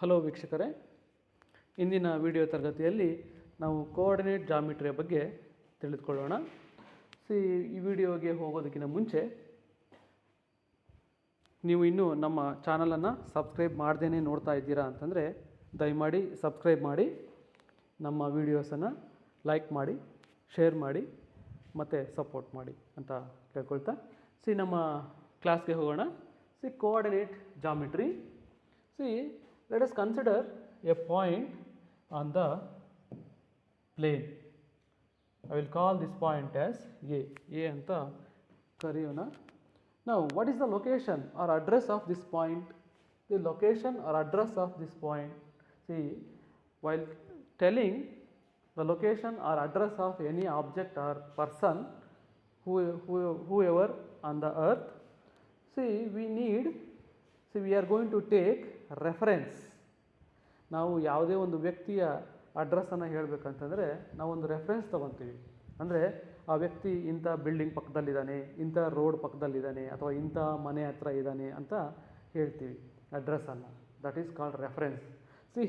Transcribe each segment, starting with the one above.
Hello ವೀಕ್ಷಕರೇ, ಇಂದಿನ video ತರಗತಿಯಲ್ಲಿ ನಾವು ಕೋಆರ್ಡಿನೇಟ್ ಜಾಮಿಟ್ರಿಯ ಬಗ್ಗೆ ತಿಳಿದುಕೊಳ್ಳೋಣ. ಈ ವಿಡಿಯೋಗೆ ಹೋಗೋದಕ್ಕಿಂತ ಮುಂಚೆ ನೀವು ಇನ್ನೂ ನಮ್ಮ ಚಾನಲನ್ನು ಸಬ್ಸ್ಕ್ರೈಬ್ ಮಾಡ್ದೇ ನೋಡ್ತಾ ಇದ್ದೀರಾ ಅಂತಂದರೆ ದಯಮಾಡಿ ಸಬ್ಸ್ಕ್ರೈಬ್ ಮಾಡಿ, ನಮ್ಮ ವೀಡಿಯೋಸನ್ನು ಲೈಕ್ ಮಾಡಿ, ಶೇರ್ ಮಾಡಿ ಮತ್ತು ಸಪೋರ್ಟ್ ಮಾಡಿ ಅಂತ ಕೇಳ್ಕೊಳ್ತಾ ನಮ್ಮ ಕ್ಲಾಸ್ಗೆ ಹೋಗೋಣ. Coordinate geometry. Let us consider a point on the plane. I will call this point as A. A anta kariyona. Now, what is the location or address of this point? The location or address of this point. While telling the location or address of any object or person, whoever on the earth, we are going to take reference. ನಾವು ಯಾವುದೇ ಒಂದು ವ್ಯಕ್ತಿಯ ಅಡ್ರೆಸ್ಸನ್ನು ಹೇಳಬೇಕಂತಂದರೆ ನಾವೊಂದು reference ತೊಗೊತೀವಿ. ಅಂದರೆ ಆ ವ್ಯಕ್ತಿ ಇಂಥ building ಪಕ್ಕದಲ್ಲಿದ್ದಾನೆ, ಇಂಥ ರೋಡ್ ಪಕ್ಕದಲ್ಲಿದ್ದಾನೆ, ಅಥವಾ ಇಂಥ ಮನೆ ಹತ್ರ ಇದ್ದಾನೆ ಅಂತ ಹೇಳ್ತೀವಿ ಅಡ್ರೆಸ್ಸನ್ನು. That is called reference.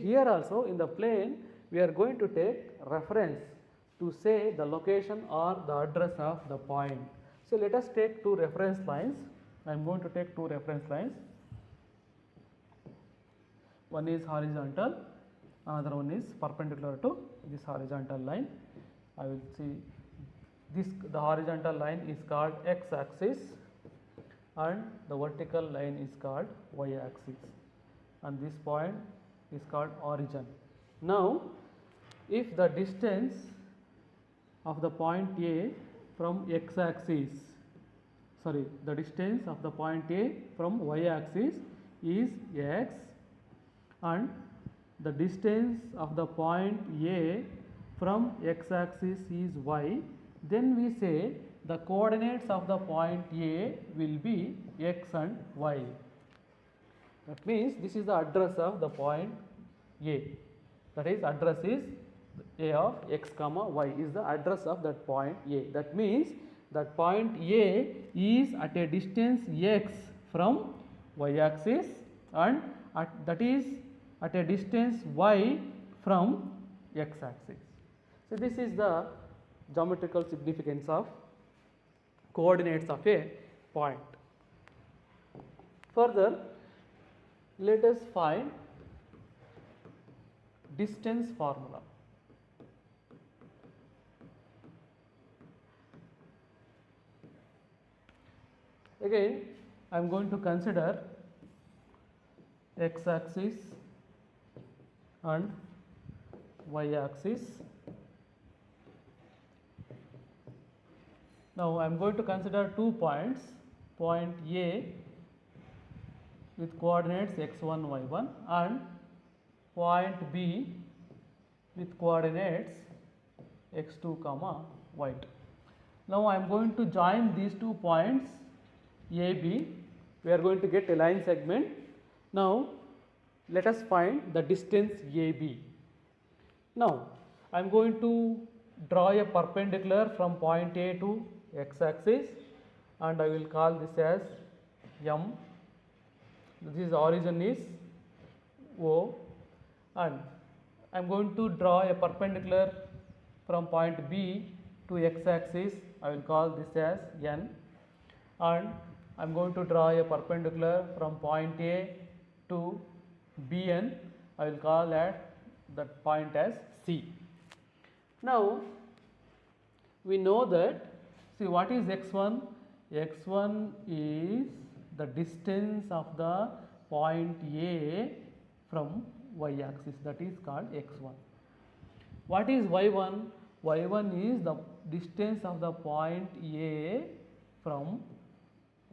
Here also in the plane we are going to take reference to say the location or the address of the point. Let us take two reference lines. I am going to take two reference lines. One is horizontal, another one is perpendicular to this horizontal line. I will see this. The horizontal line is called x-axis and the vertical line is called y-axis, and this point is called origin. Now, if the distance of the point A from x-axis, the distance of the point A from y-axis is x, and the distance of the point A from x-axis is y, then we say the coordinates of the point A will be x and y. That means this is the address of the point A. That is, address is A of x comma y is the address of that point A. That means that point A is at a distance x from y-axis, and that is at a distance y from x-axis. This is the geometrical significance of coordinates of a point. Further, let us find distance formula. Again, I am going to consider x-axis and y-axis. Now I am going to consider 2 points, point A with coordinates x1, y1, and point B with coordinates x2, y2. Now I am going to join these 2 points AB. We are going to get a line segment. Now let us find the distance AB. Now I am going to draw a perpendicular from point A to x-axis, and I will call this as M. This origin is O, and I am going to draw a perpendicular from point B to x-axis. I will call this as N, and I am going to draw a perpendicular from point A to Bn. I will call that point as C. Now we know that, what is x1? x1 is the distance of the point A from y-axis, that is called x1. What is y1? y1 is the distance of the point A from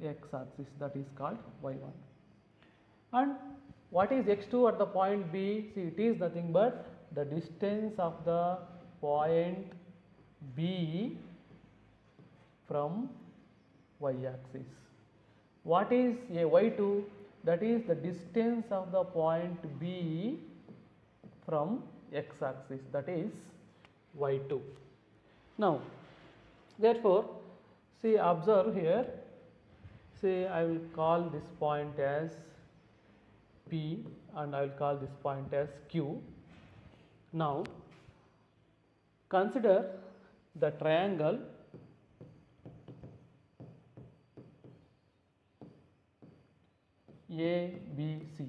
x-axis, that is called y1. And what is x2 at the point B? It is nothing but the distance of the point B from y-axis. What is a y2? That is the distance of the point B from x-axis, that is y2. Now, therefore, observe here. I will call this point as P, and I will call this point as Q. Now consider the triangle ABC.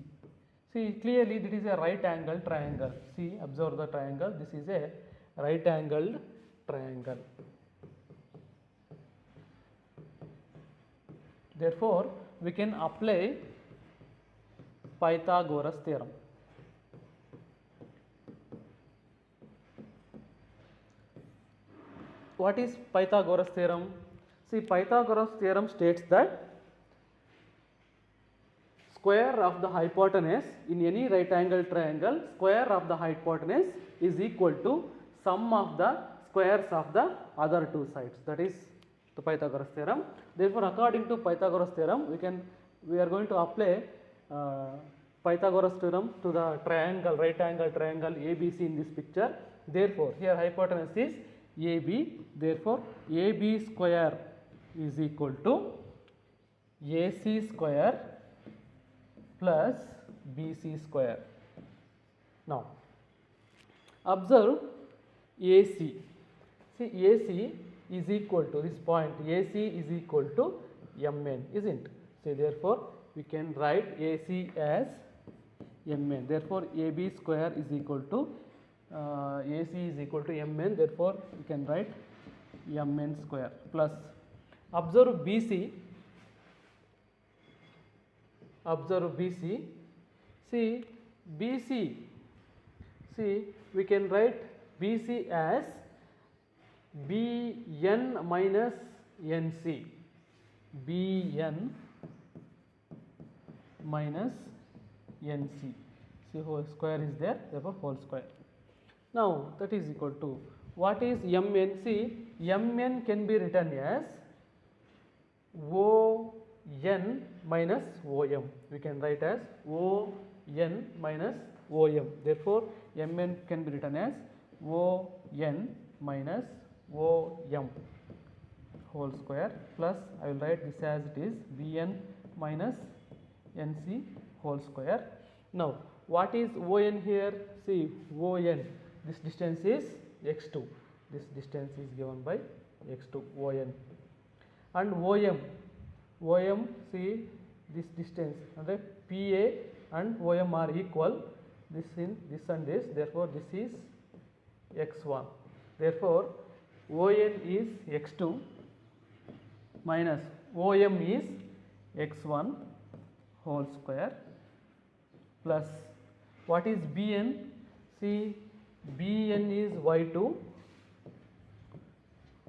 See, clearly this is a right angle triangle. See, observe the triangle. This is a right angled triangle. Therefore, we can apply Pythagoras theorem. What is Pythagoras theorem? See, Pythagoras theorem states that square of the hypotenuse in any right angle triangle, square of the hypotenuse is equal to sum of the squares of the other two sides. That is the Pythagoras theorem. Therefore, according to Pythagoras theorem, we are going to apply Pythagoras theorem to the triangle, right angle triangle ABC in this picture. Therefore, here hypotenuse is AB. Therefore, AB square is equal to AC square plus BC square. Now, observe AC. See, AC is equal to this point, AC is equal to MN, isn't it? So, therefore, we can write AC as MN. Therefore, AB square is equal to AC is equal to MN. Therefore, we can write MN square plus observe BC. Observe BC. See, BC. See, we can write BC as BN minus NC. BN minus NC. See, whole square is there, therefore whole square. Now, that is equal to what is MN? See, MN can be written as ON minus OM. We can write as ON minus OM. Therefore, MN can be written as ON minus OM whole square plus I will write this as it is BN minus NC whole square. Now, what is ON here? See, ON, this distance is x2. This distance is given by x2, ON. And OM, see this distance, okay, PA and OM are equal. This and this, therefore this is x1. Therefore, ON is x2 minus OM is x1 whole square plus what is BN? See, BN is y2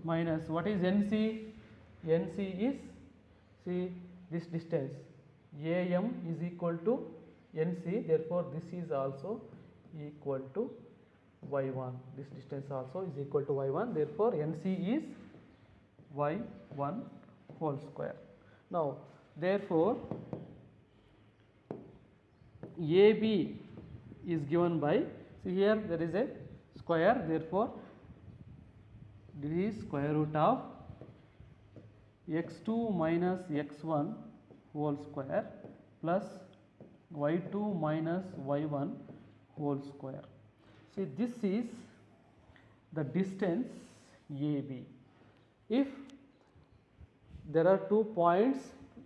minus what is NC? NC is, see this distance, AM is equal to NC, therefore this is also equal to y1. This distance also is equal to y1, therefore NC is y1 whole square. Now, therefore, AB is given by, see here there is a square, therefore this is square root of x2 minus x1 whole square plus y2 minus y1 whole square. See, this is the distance AB. If there are 2 points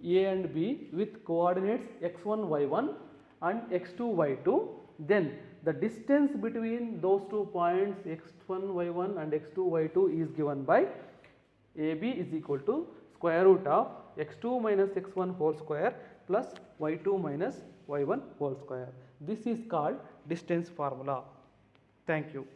A and B with coordinates x1, y1 and x2, y2, then the distance between those 2 points x1, y1 and x2, y2 is given by AB is equal to square root of x2 minus x1 whole square plus y2 minus y1 whole square. This is called distance formula. Thank you.